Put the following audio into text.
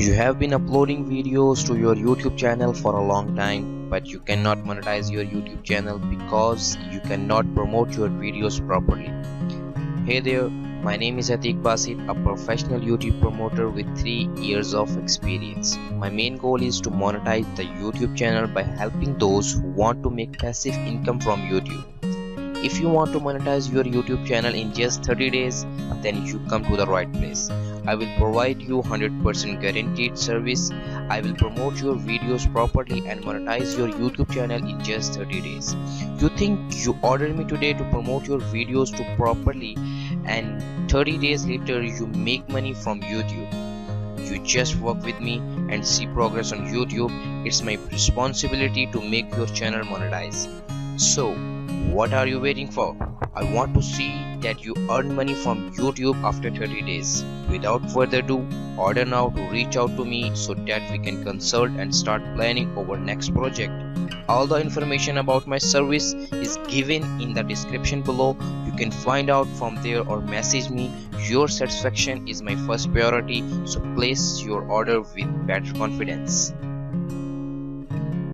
You have been uploading videos to your YouTube channel for a long time, but you cannot monetize your YouTube channel because you cannot promote your videos properly. Hey there, my name is Atik Basit, a professional YouTube promoter with 3 years of experience. My main goal is to monetize the YouTube channel by helping those who want to make passive income from YouTube. If you want to monetize your YouTube channel in just 30 days, then you come to the right place. I will provide you 100% guaranteed service. I will promote your videos properly and monetize your YouTube channel in just 30 days. You think you ordered me today to promote your videos to properly, and 30 days later you make money from YouTube. You just work with me and see progress on YouTube. It's my responsibility to make your channel monetize. So what are you waiting for? I want to see that you earn money from YouTube after 30 days. Without further ado, order now to reach out to me so that we can consult and start planning our next project. All the information about my service is given in the description below. You can find out from there or message me. Your satisfaction is my first priority, so place your order with better confidence.